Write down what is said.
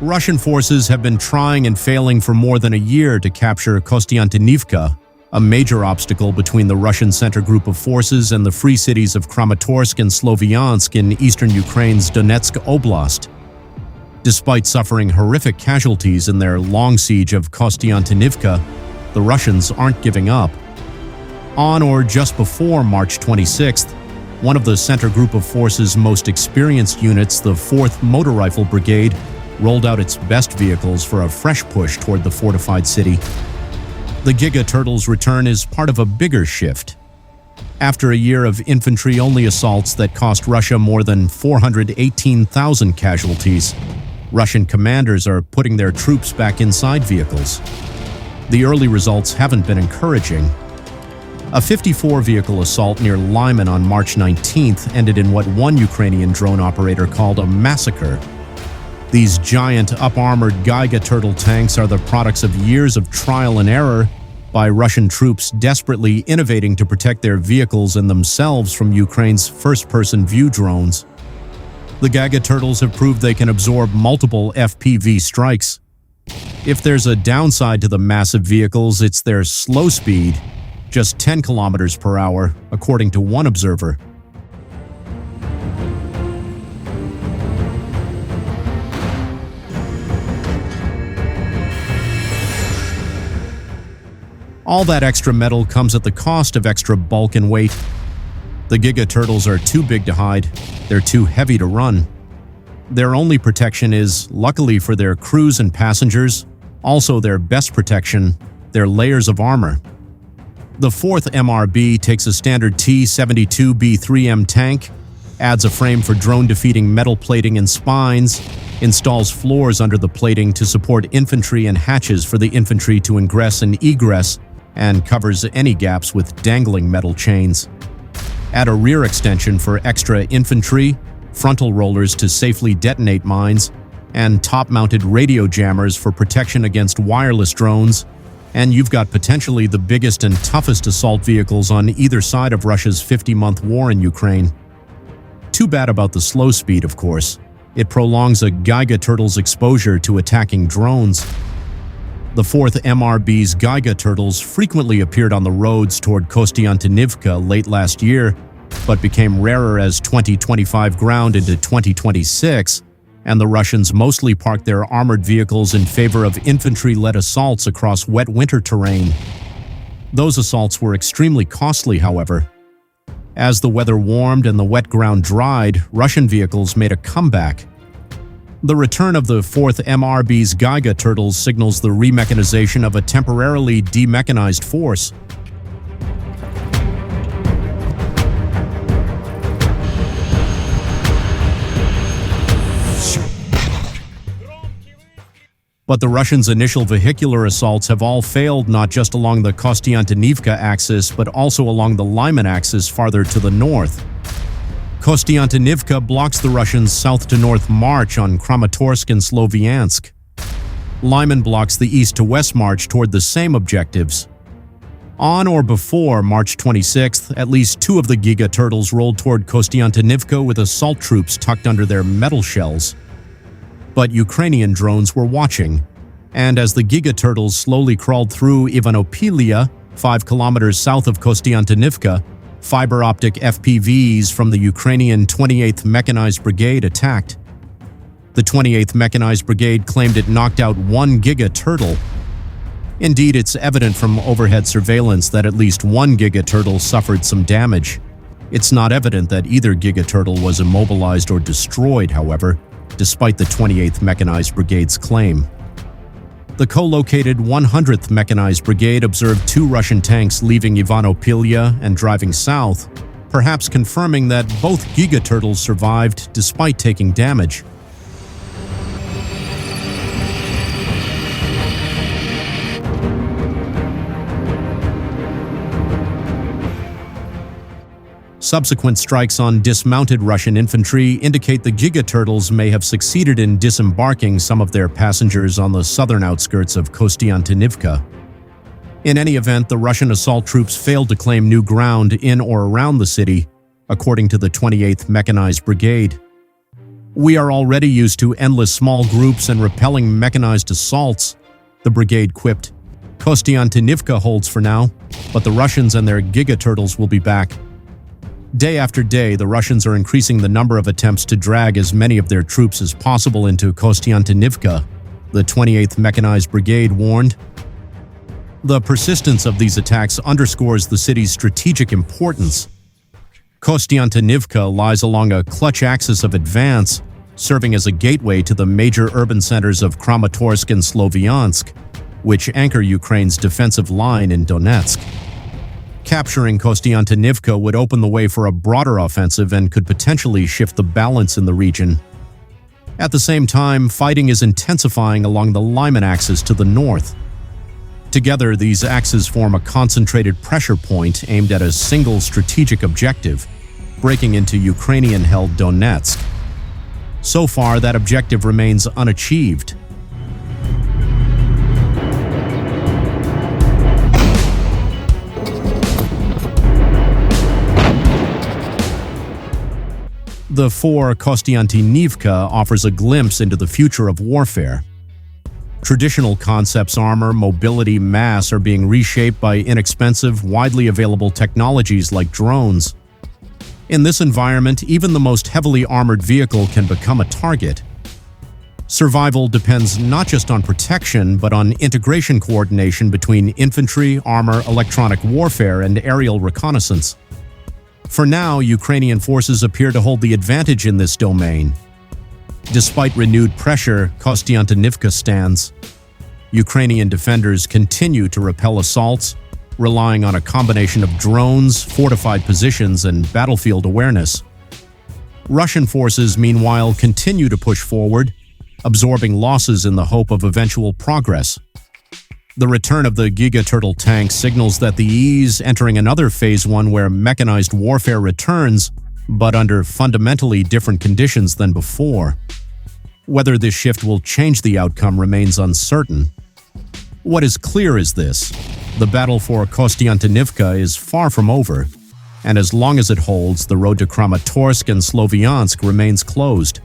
Russian forces have been trying and failing for more than a year to capture Kostiantynivka, a major obstacle between the Russian center group of forces and the free cities of Kramatorsk and Sloviansk in eastern Ukraine's Donetsk Oblast. Despite suffering horrific casualties in their long siege of Kostiantynivka, the Russians aren't giving up. On or just before March 26th, one of the center group of forces' most experienced units, the 4th Motor Rifle Brigade, rolled out its best vehicles for a fresh push toward the fortified city. The Giga Turtle's return is part of a bigger shift. After a year of infantry-only assaults that cost Russia more than 418,000 casualties, Russian commanders are putting their troops back inside vehicles. The early results haven't been encouraging. A 54-vehicle assault near Lyman on March 19th ended in what one Ukrainian drone operator called a massacre. These giant, up-armored Giga Turtle tanks are the products of years of trial and error by Russian troops desperately innovating to protect their vehicles and themselves from Ukraine's first-person view drones. The Giga Turtles have proved they can absorb multiple FPV strikes. If there's a downside to the massive vehicles, it's their slow speed, just 10 kilometers per hour, according to one observer. All that extra metal comes at the cost of extra bulk and weight. The Giga Turtles are too big to hide. They're too heavy to run. Their only protection is, luckily for their crews and passengers, also their best protection, their layers of armor. The 4th MRB takes a standard T-72B3M tank, adds a frame for drone-defeating metal plating and spines, installs floors under the plating to support infantry and hatches for the infantry to ingress and egress, and covers any gaps with dangling metal chains. Add a rear extension for extra infantry, frontal rollers to safely detonate mines, and top-mounted radio jammers for protection against wireless drones, and you've got potentially the biggest and toughest assault vehicles on either side of Russia's 50-month war in Ukraine. Too bad about the slow speed, of course. It prolongs a Giga Turtle's exposure to attacking drones. The 4th MRB's Giga Turtles frequently appeared on the roads toward Kostiantynivka late last year, but became rarer as 2025 ground into 2026, and the Russians mostly parked their armored vehicles in favor of infantry-led assaults across wet winter terrain. Those assaults were extremely costly, however. As the weather warmed and the wet ground dried, Russian vehicles made a comeback. The return of the 4th MRB's Giga Turtles signals the remechanization of a temporarily demechanized force. But the Russians' initial vehicular assaults have all failed not just along the Kostiantynivka axis, but also along the Lyman axis farther to the north. Kostiantynivka blocks the Russians' south-to-north march on Kramatorsk and Sloviansk. Lyman blocks the east-to-west march toward the same objectives. On or before March 26th, at least 2 of the Giga Turtles rolled toward Kostiantynivka with assault troops tucked under their metal shells. But Ukrainian drones were watching, and as the Giga Turtles slowly crawled through Ivanopilia, 5 kilometers south of Kostiantynivka, fiber-optic FPVs from the Ukrainian 28th Mechanized Brigade attacked. The 28th Mechanized Brigade claimed it knocked out 1 Giga Turtle. Indeed, it's evident from overhead surveillance that at least 1 Giga Turtle suffered some damage. It's not evident that either Giga Turtle was immobilized or destroyed, however, despite the 28th Mechanized Brigade's claim. The co-located 100th Mechanized Brigade observed 2 Russian tanks leaving Ivanopilia and driving south, perhaps confirming that both Giga Turtles survived despite taking damage. Subsequent strikes on dismounted Russian infantry indicate the Giga Turtles may have succeeded in disembarking some of their passengers on the southern outskirts of Kostiantynivka. In any event, the Russian assault troops failed to claim new ground in or around the city, according to the 28th Mechanized Brigade. "We are already used to endless small groups and repelling mechanized assaults," the brigade quipped. "Kostiantynivka holds for now, but the Russians and their Giga Turtles will be back." Day after day, the Russians are increasing the number of attempts to drag as many of their troops as possible into Kostiantynivka, the 28th Mechanized Brigade warned. The persistence of these attacks underscores the city's strategic importance. Kostiantynivka lies along a clutch axis of advance, serving as a gateway to the major urban centers of Kramatorsk and Sloviansk, which anchor Ukraine's defensive line in Donetsk. Capturing Kostiantynivka would open the way for a broader offensive and could potentially shift the balance in the region. At the same time, fighting is intensifying along the Lyman axis to the north. Together, these axes form a concentrated pressure point aimed at a single strategic objective, breaking into Ukrainian-held Donetsk. So far, that objective remains unachieved. The fort Kostiantynivka offers a glimpse into the future of warfare. Traditional concepts armor, mobility, mass are being reshaped by inexpensive, widely available technologies like drones. In this environment, even the most heavily armored vehicle can become a target. Survival depends not just on protection, but on integration coordination between infantry, armor, electronic warfare, and aerial reconnaissance. For now, Ukrainian forces appear to hold the advantage in this domain. Despite renewed pressure, Kostiantynivka stands. Ukrainian defenders continue to repel assaults, relying on a combination of drones, fortified positions, and battlefield awareness. Russian forces, meanwhile, continue to push forward, absorbing losses in the hope of eventual progress. The return of the Giga Turtle tank signals that the is entering another Phase 1 where mechanized warfare returns, but under fundamentally different conditions than before. Whether this shift will change the outcome remains uncertain. What is clear is this: the battle for Kostiantynivka is far from over, and as long as it holds, the road to Kramatorsk and Sloviansk remains closed.